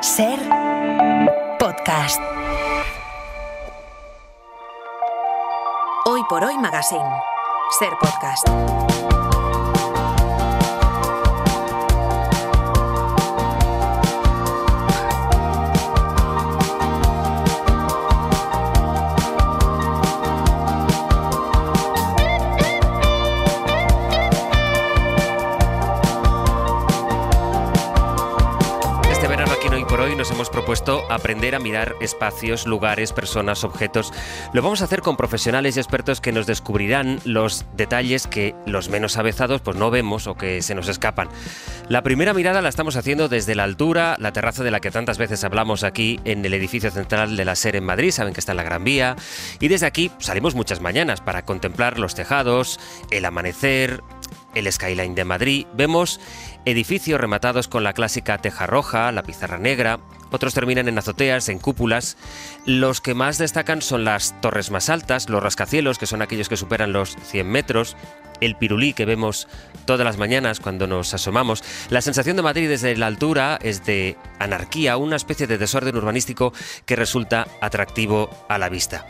Ser podcast. Hoy por hoy Magazine. Ser podcast. Hoy nos hemos propuesto aprender a mirar espacios, lugares, personas, objetos. Lo vamos a hacer con profesionales y expertos que nos descubrirán los detalles que los menos avezados pues no vemos o que se nos escapan. La primera mirada la estamos haciendo desde la altura, la terraza de la que tantas veces hablamos aquí en el edificio central de la SER en Madrid, saben que está en la Gran Vía, y desde aquí salimos muchas mañanas para contemplar los tejados, el amanecer, el skyline de Madrid. Vemos edificios rematados con la clásica teja roja, la pizarra negra, otros terminan en azoteas, en cúpulas. Los que más destacan son las torres más altas, los rascacielos, que son aquellos que superan los 100 metros, el pirulí que vemos todas las mañanas cuando nos asomamos. La sensación de Madrid desde la altura es de anarquía, una especie de desorden urbanístico que resulta atractivo a la vista.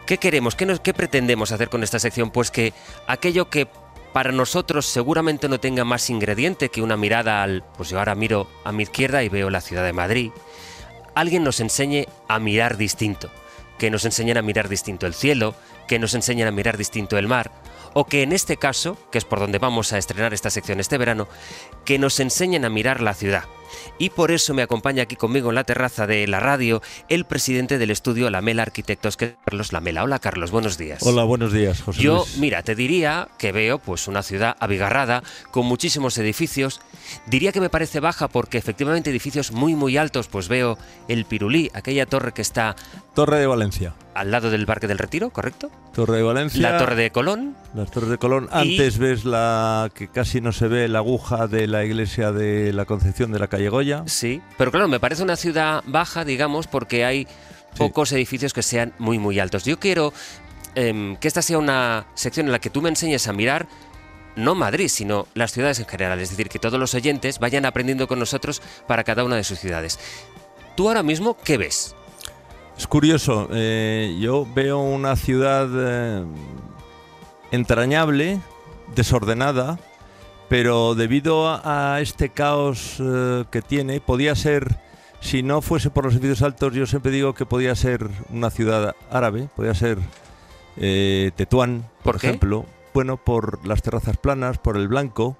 ¿Qué queremos? ¿Qué pretendemos hacer con esta sección? Pues que aquello que para nosotros seguramente no tenga más ingrediente que una mirada pues yo ahora miro a mi izquierda y veo la ciudad de Madrid. Alguien nos enseñe a mirar distinto, que nos enseñen a mirar distinto el cielo, que nos enseñen a mirar distinto el mar, o que en este caso, que es por donde vamos a estrenar esta sección este verano, que nos enseñen a mirar la ciudad. Y por eso me acompaña aquí conmigo en la terraza de la radio el presidente del estudio Lamela Arquitectos, que es Carlos Lamela. Hola Carlos, buenos días. Hola, buenos días, José Yo, Luis. mira, te diría que veo pues una ciudad abigarrada, con muchísimos edificios. Diría que me parece baja porque efectivamente edificios muy altos, pues veo el Pirulí, aquella torre que está... Torre de Valencia. Al lado del Parque del Retiro, ¿correcto? Torre de Valencia. La Torre de Colón. Las Torres de Colón. Antes ves la que casi no se ve, la aguja de la iglesia de la Concepción de la calle Goya. Sí, pero claro, me parece una ciudad baja, digamos, porque hay pocos edificios que sean muy altos. Yo quiero que esta sea una sección en la que tú me enseñes a mirar no Madrid, sino las ciudades en general. Es decir, que todos los oyentes vayan aprendiendo con nosotros para cada una de sus ciudades. ¿Tú ahora mismo qué ves? Es curioso, yo veo una ciudad entrañable, desordenada, pero debido a este caos que tiene, podía ser, si no fuese por los edificios altos, yo siempre digo que podía ser una ciudad árabe, podía ser Tetuán, por ejemplo. Bueno, por las terrazas planas, por el blanco,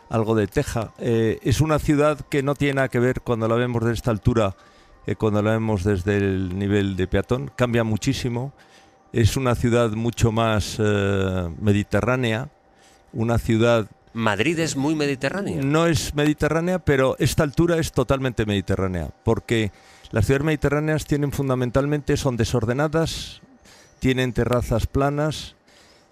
algo de teja. Es una ciudad que no tiene nada que ver cuando la vemos de esta altura, cuando la vemos desde el nivel de peatón, cambia muchísimo. Es una ciudad mucho más mediterránea, una ciudad... ¿Madrid es muy mediterránea? No es mediterránea, pero esta altura es totalmente mediterránea, porque las ciudades mediterráneas tienen fundamentalmente, son desordenadas, tienen terrazas planas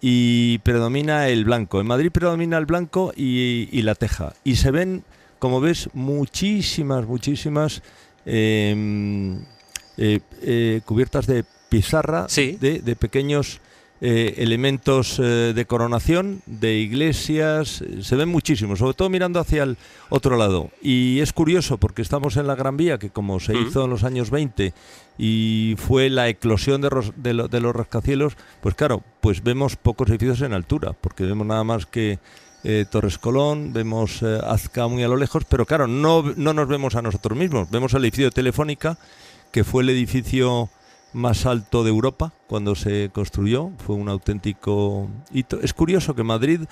y predomina el blanco. En Madrid predomina el blanco y la teja. Y se ven, como ves, muchísimas cubiertas de pizarra, sí, de pequeños elementos de coronación, de iglesias. Se ven muchísimos, sobre todo mirando hacia el otro lado. Y es curioso porque estamos en la Gran Vía, que como se hizo en los años 20 y fue la eclosión de los rascacielos, pues claro, pues vemos pocos edificios en altura, porque vemos nada más que Torres Colón, vemos Azca muy a lo lejos, pero claro, no nos vemos a nosotros mismos. Vemos el edificio de Telefónica, que fue el edificio más alto de Europa cuando se construyó, fue un auténtico hito. Es curioso que Madrid,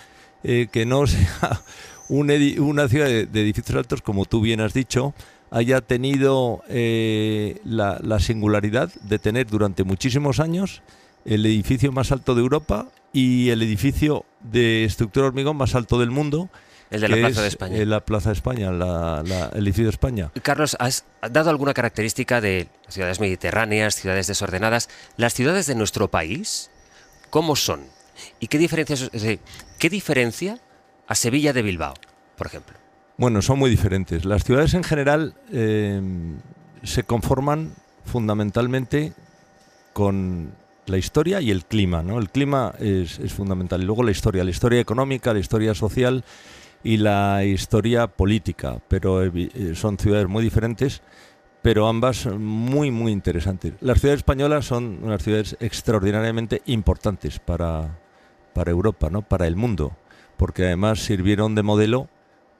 que no sea una ciudad de edificios altos, como tú bien has dicho, haya tenido la singularidad de tener durante muchísimos años el edificio más alto de Europa y el edificio de estructura hormigón más alto del mundo. El de la Plaza de España. La Plaza de España, el edificio de España. Carlos, ¿has dado alguna característica de ciudades mediterráneas, ciudades desordenadas? ¿Las ciudades de nuestro país cómo son? ¿Y qué diferencia a Sevilla de Bilbao, por ejemplo? Bueno, son muy diferentes. Las ciudades en general se conforman fundamentalmente con la historia y el clima, ¿no? El clima es fundamental. Y luego la historia económica, la historia social y la historia política, pero son ciudades muy diferentes pero ambas muy, muy interesantes. Las ciudades españolas son unas ciudades extraordinariamente importantes para Europa, ¿no? Para el mundo, porque además sirvieron de modelo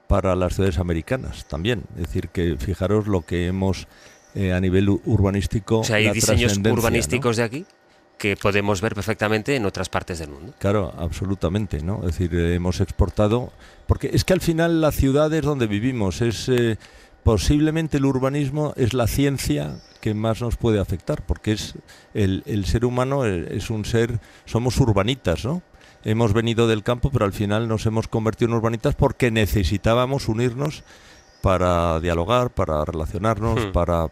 para las ciudades americanas también. Es decir, que fijaros lo que hemos a nivel urbanístico. O sea, hay diseños urbanísticos, ¿no?, de aquí que podemos ver perfectamente en otras partes del mundo. Claro, absolutamente, ¿no? Es decir, hemos exportado, porque es que al final la ciudad es donde vivimos, es posiblemente el urbanismo es la ciencia que más nos puede afectar, porque es el ser humano es un ser, somos urbanitas, ¿no? Hemos venido del campo, pero al final nos hemos convertido en urbanitas porque necesitábamos unirnos para dialogar, para relacionarnos, para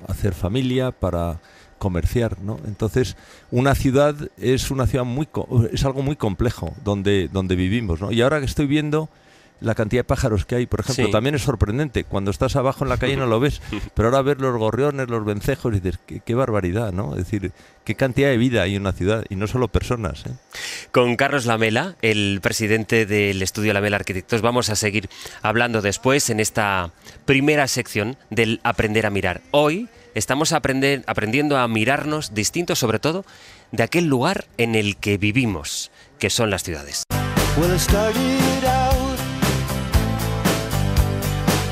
hacer familia, para comerciar, ¿no? Entonces, una ciudad es algo muy complejo donde vivimos, ¿no? Y ahora que estoy viendo la cantidad de pájaros que hay, por ejemplo, también es sorprendente. Cuando estás abajo en la calle no lo ves, pero ahora ver los gorriones, los vencejos, y dices, qué barbaridad, ¿no? Es decir, qué cantidad de vida hay en una ciudad, y no solo personas, ¿eh? Con Carlos Lamela, el presidente del estudio Lamela Arquitectos, vamos a seguir hablando después en esta primera sección del Aprender a Mirar. Hoy estamos aprendiendo a mirarnos distintos, sobre todo, de aquel lugar en el que vivimos, que son las ciudades.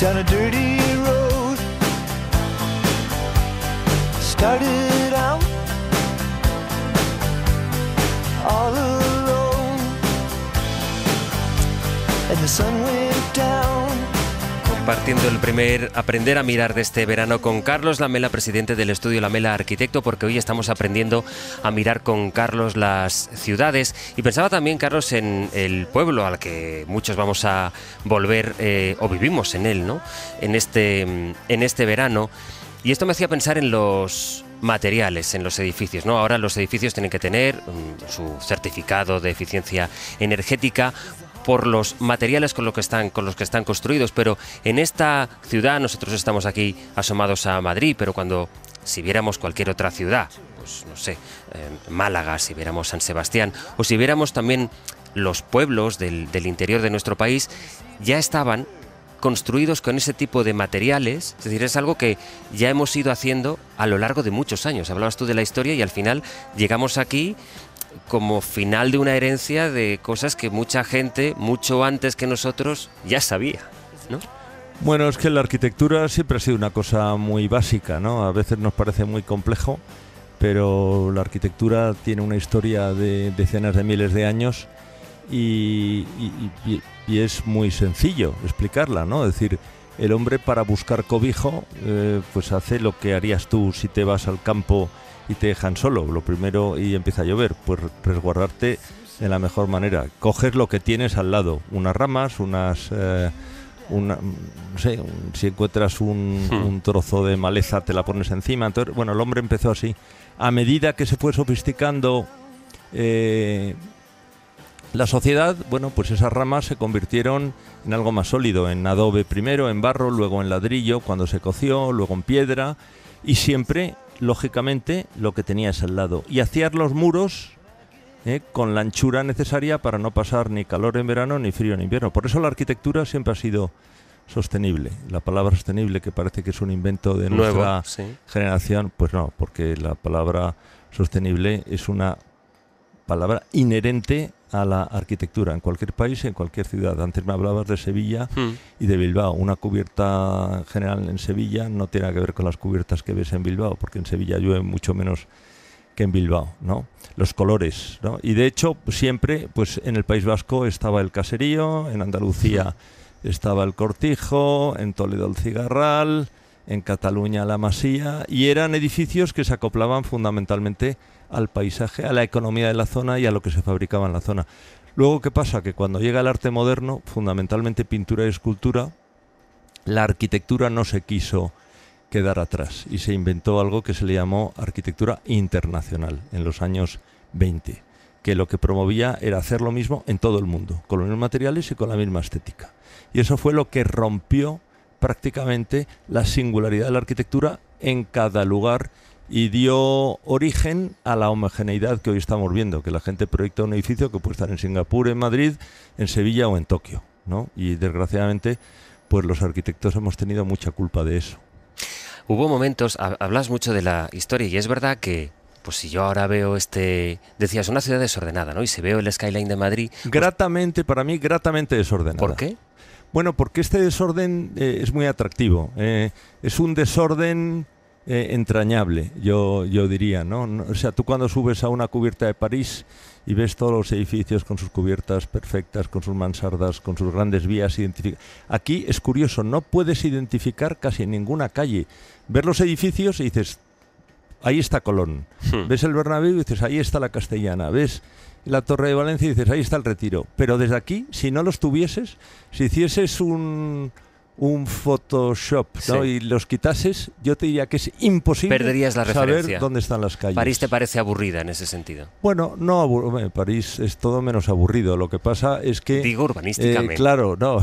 Down a dirty road, started out all alone, and the sun went down. Compartiendo el primer Aprender a Mirar de este verano con Carlos Lamela, presidente del estudio Lamela Arquitecto, porque hoy estamos aprendiendo a mirar con Carlos las ciudades. Y pensaba también, Carlos, en el pueblo al que muchos vamos a volver o vivimos en él, ¿no? En este verano. Y esto me hacía pensar en los materiales, en los edificios, ¿no? Ahora los edificios tienen que tener su certificado de eficiencia energética por los materiales con los que están construidos, pero en esta ciudad, nosotros estamos aquí asomados a Madrid, pero si viéramos cualquier otra ciudad, pues no sé, Málaga, si viéramos San Sebastián, o si viéramos también los pueblos del interior de nuestro país, ya estaban construidos con ese tipo de materiales. Es decir, es algo que ya hemos ido haciendo a lo largo de muchos años. Hablabas tú de la historia y al final llegamos aquí como final de una herencia de cosas que mucha gente, mucho antes que nosotros, ya sabía, ¿no? Bueno, es que la arquitectura siempre ha sido una cosa muy básica, ¿no? A veces nos parece muy complejo, pero la arquitectura tiene una historia de decenas de miles de años y es muy sencillo explicarla, ¿no? Es decir, el hombre, para buscar cobijo, pues hace lo que harías tú si te vas al campo y te dejan solo. Lo primero, y empieza a llover, pues resguardarte de la mejor manera. Coges lo que tienes al lado, unas ramas, no sé, si encuentras un trozo de maleza te la pones encima. Entonces, bueno, el hombre empezó así. A medida que se fue sofisticando la sociedad, bueno, pues esas ramas se convirtieron en algo más sólido, en adobe primero, en barro, luego en ladrillo cuando se coció, luego en piedra, y siempre, lógicamente, lo que tenías al lado. Y hacías los muros con la anchura necesaria para no pasar ni calor en verano ni frío en invierno. Por eso la arquitectura siempre ha sido sostenible. La palabra sostenible, que parece que es un invento de nuestra generación, pues no, porque la palabra sostenible es una palabra inherente a la arquitectura en cualquier país y en cualquier ciudad. Antes me hablabas de Sevilla y de Bilbao. Una cubierta general en Sevilla no tiene que ver con las cubiertas que ves en Bilbao, porque en Sevilla llueve mucho menos que en Bilbao, ¿no? Los colores, ¿no? Y de hecho, siempre, pues en el País Vasco estaba el caserío, en Andalucía estaba el cortijo, en Toledo el cigarral, en Cataluña la masía, y eran edificios que se acoplaban fundamentalmente al paisaje, a la economía de la zona y a lo que se fabricaba en la zona. Luego, ¿qué pasa? Que cuando llega el arte moderno, fundamentalmente pintura y escultura, la arquitectura no se quiso quedar atrás y se inventó algo que se le llamó arquitectura internacional en los años 20, que lo que promovía era hacer lo mismo en todo el mundo, con los mismos materiales y con la misma estética. Y eso fue lo que rompió prácticamente la singularidad de la arquitectura en cada lugar y dio origen a la homogeneidad que hoy estamos viendo, que la gente proyecta un edificio que puede estar en Singapur, en Madrid, en Sevilla o en Tokio, ¿no? Y desgraciadamente, pues los arquitectos hemos tenido mucha culpa de eso. Hubo momentos, hablas mucho de la historia y es verdad que, pues si yo ahora veo decías, una ciudad desordenada, ¿no? Y si veo el skyline de Madrid... Gratamente, para mí, gratamente desordenada. ¿Por qué? Bueno, porque este desorden es muy atractivo. Es un desorden entrañable, yo diría, ¿no? O sea, tú cuando subes a una cubierta de París y ves todos los edificios con sus cubiertas perfectas, con sus mansardas, con sus grandes vías Aquí es curioso, no puedes identificar casi en ninguna calle. Ver los edificios y dices, ahí está Colón. Ves el Bernabéu y dices, ahí está la Castellana. Ves la Torre de Valencia y dices, ahí está el Retiro. Pero desde aquí, si no los tuvieses, si hicieses un Photoshop, ¿no? Sí. Y los quitases, yo te diría que es imposible Perderías la saber referencia. dónde están las calles. París te parece aburrida en ese sentido. Bueno, no, París es todo menos aburrido. Lo que pasa es que... Digo urbanísticamente. Claro, no.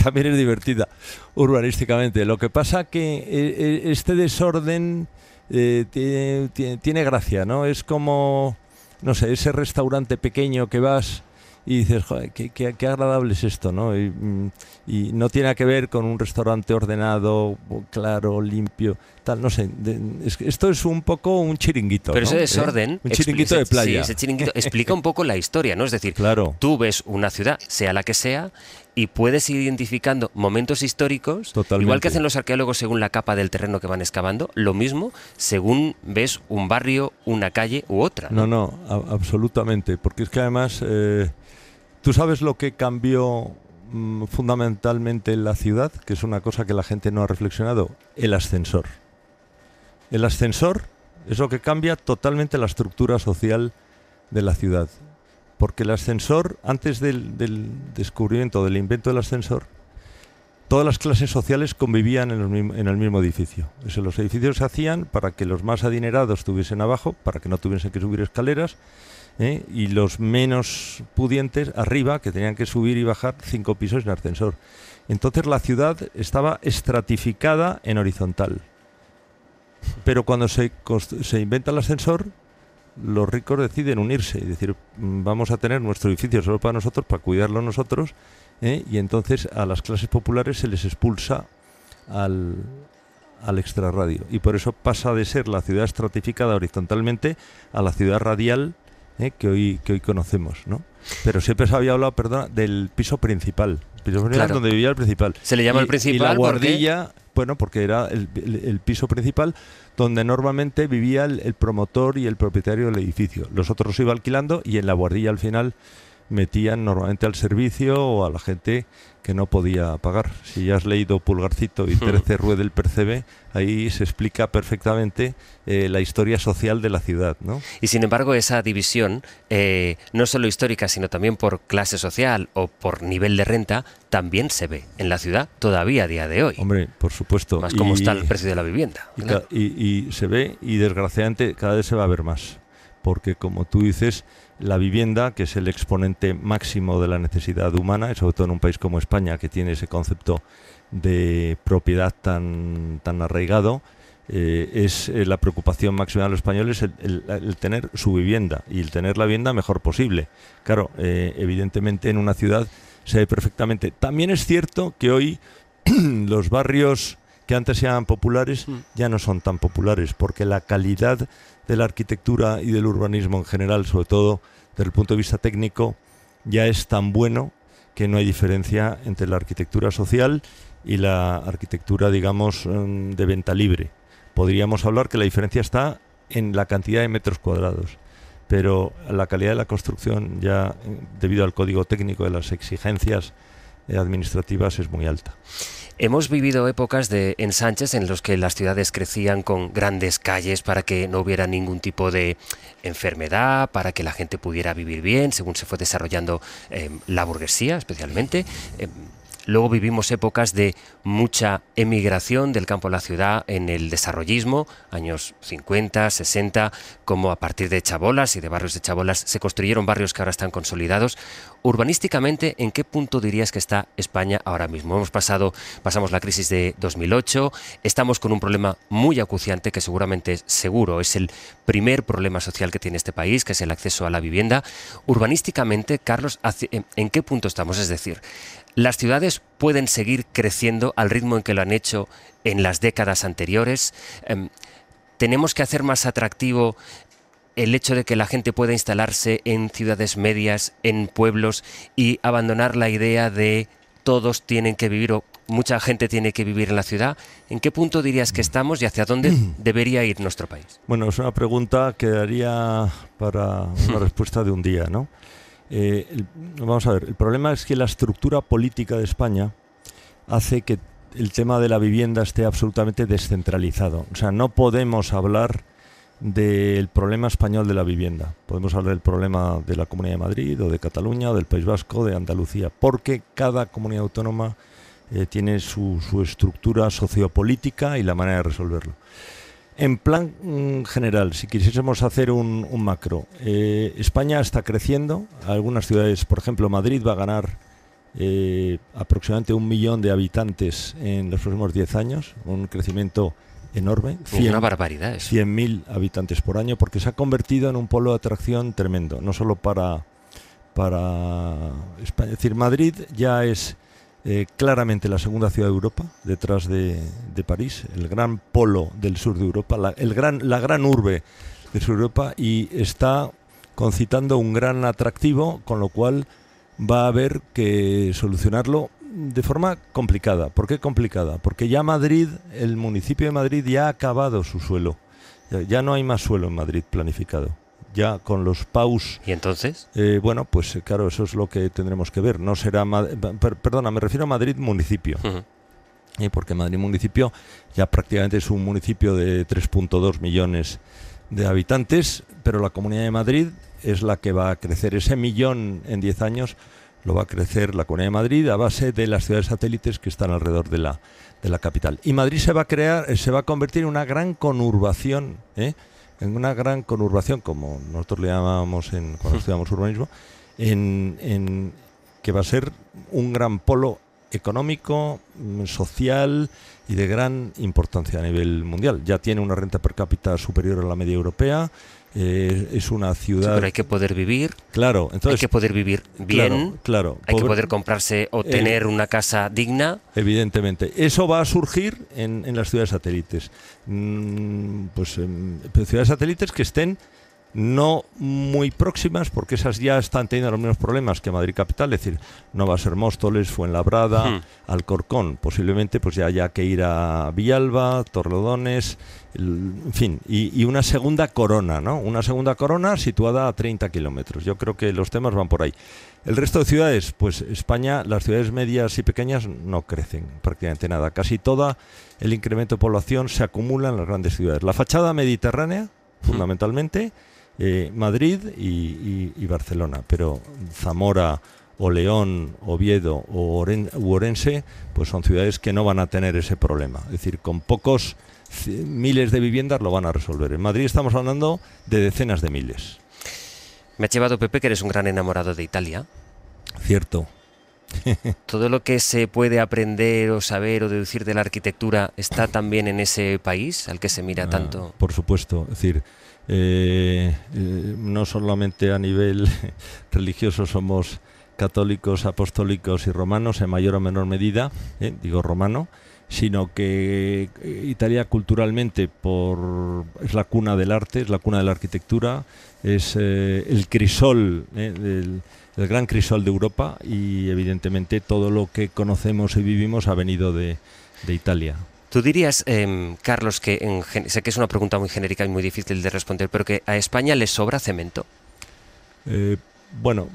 También es divertida urbanísticamente. Lo que pasa que este desorden tiene gracia, ¿no? Es como, no sé, ese restaurante pequeño que vas y dices, joder, qué agradable es esto, ¿no? Y no tiene que ver con un restaurante ordenado, claro, limpio, tal, no sé. Esto es un poco un chiringuito, Pero ¿no? ese desorden... Un chiringuito de playa. Sí, ese chiringuito explica un poco la historia, ¿no? Es decir, Claro. tú ves una ciudad, sea la que sea, y puedes ir identificando momentos históricos, Totalmente. igual que hacen los arqueólogos según la capa del terreno que van excavando, lo mismo según ves un barrio, una calle u otra. No, absolutamente, porque es que además, tú sabes lo que cambió fundamentalmente en la ciudad, que es una cosa que la gente no ha reflexionado, el ascensor. El ascensor es lo que cambia totalmente la estructura social de la ciudad, porque el ascensor, antes del descubrimiento, del invento del ascensor, todas las clases sociales convivían en el mismo edificio. Los edificios se hacían para que los más adinerados estuviesen abajo, para que no tuviesen que subir escaleras, y los menos pudientes arriba, que tenían que subir y bajar 5 pisos en ascensor. Entonces la ciudad estaba estratificada en horizontal. Pero cuando se inventa el ascensor, los ricos deciden unirse y decir, vamos a tener nuestro edificio solo para nosotros, para cuidarlo nosotros, y entonces a las clases populares se les expulsa al extrarradio. Y por eso pasa de ser la ciudad estratificada horizontalmente a la ciudad radial, que hoy conocemos, ¿no? Pero siempre se había hablado, del piso principal. Claro. Donde vivía el principal. Se le llama el principal y la porque... guardilla, bueno, porque era el piso principal donde normalmente vivía el promotor y el propietario del edificio. Los otros iba alquilando y en la guardilla al final metían normalmente al servicio o a la gente que no podía pagar. Si ya has leído Pulgarcito y 13 Rue del Percebe, ahí se explica perfectamente la historia social de la ciudad, ¿no? Y sin embargo esa división, no solo histórica, sino también por clase social o por nivel de renta, también se ve en la ciudad todavía a día de hoy. Hombre, por supuesto. Más cómo está el precio de la vivienda. Claro. Y se ve, y desgraciadamente cada vez se va a ver más. Porque como tú dices, la vivienda, que es el exponente máximo de la necesidad humana, y sobre todo en un país como España, que tiene ese concepto de propiedad tan arraigado, es la preocupación máxima de los españoles el tener su vivienda y el tener la vivienda mejor posible. Claro, evidentemente en una ciudad se ve perfectamente. También es cierto que hoy los barrios que antes eran populares ya no son tan populares, porque la calidad de la arquitectura y del urbanismo en general, sobre todo desde el punto de vista técnico, ya es tan bueno que no hay diferencia entre la arquitectura social y la arquitectura, digamos, de venta libre. Podríamos hablar que la diferencia está en la cantidad de metros cuadrados, pero la calidad de la construcción ya, debido al código técnico de las exigencias administrativas, es muy alta. Hemos vivido épocas de ensanches en los que las ciudades crecían con grandes calles para que no hubiera ningún tipo de enfermedad, para que la gente pudiera vivir bien, según se fue desarrollando la burguesía especialmente. Luego vivimos épocas de mucha emigración del campo a la ciudad en el desarrollismo, años 50, 60, como a partir de chabolas y de barrios de chabolas se construyeron barrios que ahora están consolidados. Urbanísticamente, ¿en qué punto dirías que está España ahora mismo? Pasamos la crisis de 2008, estamos con un problema muy acuciante que seguramente es el primer problema social que tiene este país, que es el acceso a la vivienda. Urbanísticamente, Carlos, ¿en qué punto estamos? Es decir, ¿Las ciudades pueden seguir creciendo al ritmo en que lo han hecho en las décadas anteriores? ¿Tenemos que hacer más atractivo el hecho de que la gente pueda instalarse en ciudades medias, en pueblos, y abandonar la idea de todos tienen que vivir o mucha gente tiene que vivir en la ciudad? ¿En qué punto dirías que estamos y hacia dónde debería ir nuestro país? Bueno, es una pregunta que daría para una respuesta de un día, ¿no? Vamos a ver, el problema es que la estructura política de España hace que el tema de la vivienda esté absolutamente descentralizado. O sea, no podemos hablar del problema español de la vivienda. Podemos hablar del problema de la Comunidad de Madrid o de Cataluña o del País Vasco, de Andalucía, porque cada comunidad autónoma tiene su estructura sociopolítica y la manera de resolverlo. En plan general, si quisiésemos hacer un macro, España está creciendo. Algunas ciudades, por ejemplo, Madrid va a ganar aproximadamente 1 millón de habitantes en los próximos 10 años, un crecimiento enorme. Una barbaridad eso. 100.000 habitantes por año, porque se ha convertido en un polo de atracción tremendo, no solo para España. Es decir, Madrid ya es claramente la segunda ciudad de Europa, detrás de París, el gran polo del sur de Europa, la gran urbe del sur de Europa, y está concitando un gran atractivo, con lo cual va a haber que solucionarlo de forma complicada. ¿Por qué complicada? Porque ya Madrid, el municipio de Madrid ya ha acabado su suelo. Ya no hay más suelo en Madrid planificado. Ya con los PAUs... ¿Y entonces? Bueno, pues claro, eso es lo que tendremos que ver. No será... Perdona, me refiero a Madrid municipio. Porque Madrid municipio ya prácticamente es un municipio de 3.2 millones de habitantes, pero la Comunidad de Madrid es la que va a crecer. Ese millón en 10 años lo va a crecer la Comunidad de Madrid a base de las ciudades satélites que están alrededor de la capital. Y Madrid se va a convertir en una gran conurbación, en una gran conurbación, como nosotros le llamábamos cuando estudiamos urbanismo, que va a ser un gran polo económico, social y de gran importancia a nivel mundial. Ya tiene una renta per cápita superior a la media europea. Es una ciudad... Sí, pero hay que poder vivir. Claro, entonces... Hay que poder vivir bien. Claro. Hay que poder comprarse o tener una casa digna. Evidentemente. Eso va a surgir en las ciudades satélites. Ciudades satélites que estén no muy próximas, porque esas ya están teniendo los mismos problemas que Madrid capital, es decir, no va a ser Móstoles, Fuenlabrada, Alcorcón, posiblemente pues ya haya que ir a Villalba, Torrelodones, en fin, y una segunda corona, ¿no? Una segunda corona situada a 30 kilómetros. Yo creo que los temas van por ahí. El resto de ciudades, pues España, las ciudades medias y pequeñas no crecen prácticamente nada. Casi todo el incremento de población se acumula en las grandes ciudades. La fachada mediterránea, fundamentalmente, Madrid y Barcelona, pero Zamora o León, Oviedo u Orense, pues son ciudades que no van a tener ese problema. Es decir, con pocos miles de viviendas lo van a resolver. En Madrid estamos hablando de decenas de miles. Me ha llevado, Pepe, que eres un gran enamorado de Italia. Cierto. ¿Todo lo que se puede aprender o saber o deducir de la arquitectura está también en ese país al que se mira tanto? Por supuesto, es decir, no solamente a nivel religioso somos católicos, apostólicos y romanos en mayor o menor medida, digo romano, sino que Italia culturalmente es la cuna del arte, es la cuna de la arquitectura, es el crisol, el gran crisol de Europa, y evidentemente todo lo que conocemos y vivimos ha venido de Italia. ¿Tú dirías, Carlos, que sé que es una pregunta muy genérica y muy difícil de responder, pero que a España le sobra cemento? Bueno,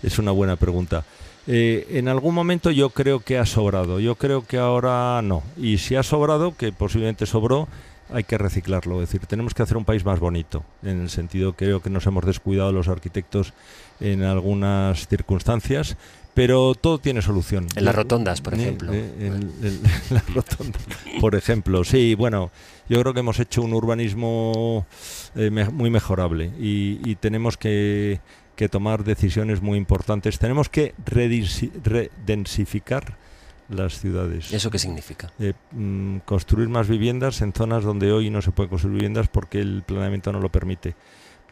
es una buena pregunta. En algún momento yo creo que ha sobrado, yo creo que ahora no. Y si ha sobrado, que posiblemente sobró, hay que reciclarlo. Es decir, tenemos que hacer un país más bonito, en el sentido que creo que nos hemos descuidado los arquitectos en algunas circunstancias, pero todo tiene solución. En las rotondas, por ejemplo. En las rotondas, por ejemplo. Sí, bueno, yo creo que hemos hecho un urbanismo muy mejorable y tenemos que tomar decisiones muy importantes. Tenemos que redensificar las ciudades. ¿Eso qué significa? Construir más viviendas en zonas donde hoy no se puede construir viviendas porque el planeamiento no lo permite.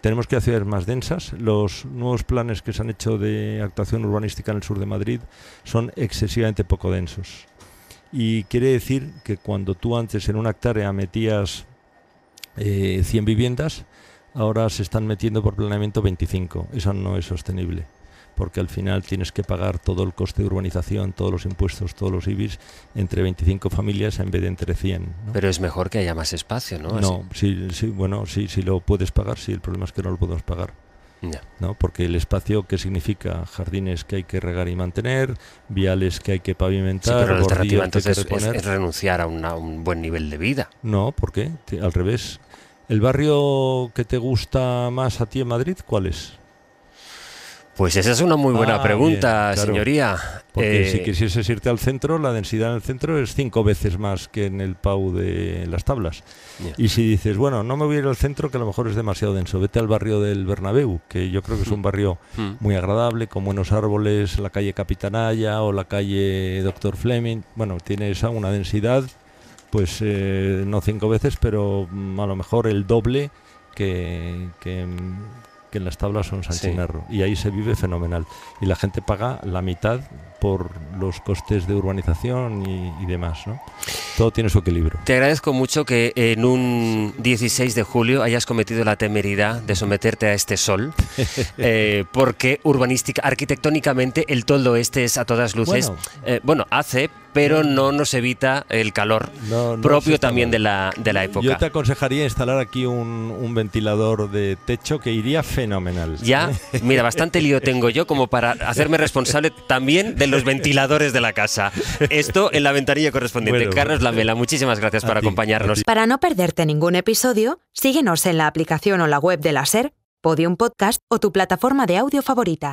tenemos que hacer ciudades más densas. Los nuevos planes que se han hecho de actuación urbanística en el sur de Madrid son excesivamente poco densos. Y quiere decir que cuando tú antes en una hectárea metías 100 viviendas, ahora se están metiendo por planeamiento 25. Eso no es sostenible, porque al final tienes que pagar todo el coste de urbanización, todos los impuestos, todos los IBIs, entre 25 familias en vez de entre 100, ¿no? Pero es mejor que haya más espacio, ¿no? No, sí lo puedes pagar, sí, el problema es que no lo podemos pagar. Ya. ¿No? Porque el espacio, ¿qué significa? Jardines que hay que regar y mantener, viales que hay que pavimentar, Sí, pero la alternativa bordillos que hay entonces que reponer. es renunciar a un buen nivel de vida. No, ¿por qué? Al revés. ¿El barrio que te gusta más a ti en Madrid, cuál es? Pues esa es una muy buena pregunta, bien, claro. señoría. Porque si quisieses irte al centro, la densidad en el centro es 5 veces más que en el PAU de Las Tablas. Yeah. Y si dices, bueno, no me voy a ir al centro, que a lo mejor es demasiado denso, vete al barrio del Bernabéu, que yo creo que es un barrio muy agradable, con buenos árboles, la calle Capitanaya o la calle Dr. Fleming. Bueno, tiene esa una densidad, pues no 5 veces, pero a lo mejor el doble que en Las Tablas o en San Chinarro, y ahí se vive fenomenal y la gente paga la mitad por los costes de urbanización y demás, ¿no? Todo tiene su equilibrio. Te agradezco mucho que en un 16 de julio hayas cometido la temeridad de someterte a este sol, porque arquitectónicamente el toldo este es a todas luces, hace, pero no nos evita el calor propio también de la época. Yo te aconsejaría instalar aquí un ventilador de techo que iría fenomenal. Ya, mira, bastante lío tengo yo como para hacerme responsable también de los ventiladores de la casa. Esto en la ventanilla correspondiente. Bueno, Carlos Lamela, muchísimas gracias por acompañarnos. Para no perderte ningún episodio, síguenos en la aplicación o la web de la SER, Podium Podcast o tu plataforma de audio favorita.